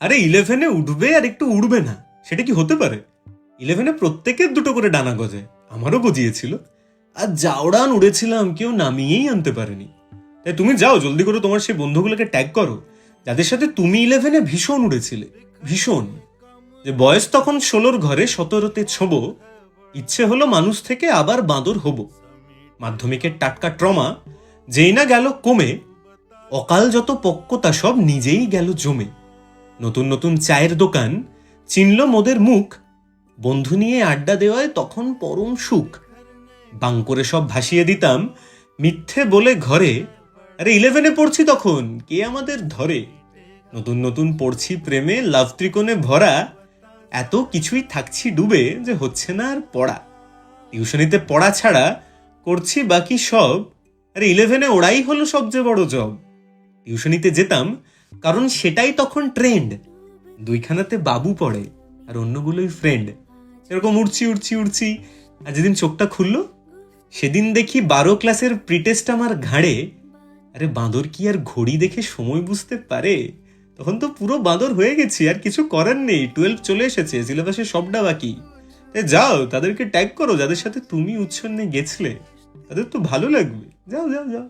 আরে 11-এ উঠবে আর একটু উড়বে না, সেটা কি হতে পারে? 11-এ প্রত্যেকের দুটো করে ডানা গজে, আমারও গজিয়েছিল। আর জাউড়ান উড়েছিলাম, কেউ নামিয়েই আনতে পারেনি। তাই তুমি যাও জলদি করে, তোমার সেই বন্ধুগুলোকে ট্যাগ করো যাদের সাথে তুমি 11-এ ভীষণ উড়েছিলে, ভীষণ। যে বয়স তখন 16-র ঘরে 17-তে ছোবো, ইচ্ছে হলো মানুষ থেকে আবার বাঁদর হব। মাধ্যমিকের টাটকা ট্রমা যেই না গেল কমে, অকাল যত পক্কতা সব নিজেই গেল জমে। নতুন নতুন চায়ের দোকান চিনল মোদের মুখ, বন্ধু নিয়ে আড্ডা দেওয়ায় তখন পরম সুখ। বাং করে সব ভাসিয়ে দিতাম মিথ্যে বলে ঘরে, আরে 11-এ পড়ছি তখন, কে আমাদের ধরে? নতুন নতুন পড়ছি প্রেমে, লাভ ত্রিকোণে ভরা, এত কিছুই থাকছি ডুবে যে হচ্ছে না আর পড়া। টিউশনিতে পড়া ছাড়া করছি বাকি সব, আরে 11-এ ওরাই হলো সবচেয়ে বড় জব। টিউশনিতে যেতাম কারণ সেটাই তখন ট্রেন্ড, দুইখানাতে বাবু পড়ে আর অন্যগুলোই ফ্রেন্ড। এরকম উড়ছি উড়ছি উড়ছি, আর যেদিন চোখটা খুললো সেদিন দেখি 12 ক্লাসের প্রিটেস্ট আমার ঘাড়ে। আরে বাঁদর কি আর ঘড়ি দেখে সময় বুঝতে পারে? তখন তো পুরো বাঁদর হয়ে গেছি, আর কিছু করার নেই, 12 চলে এসেছে, সিলেবাসে সবটা বাকি। তাই যাও তাদেরকে ট্যাগ করো যাদের সাথে তুমি উচ্ছন্নে গেছিলে, তাদের তো ভালো লাগবে। যাও যাও যাও।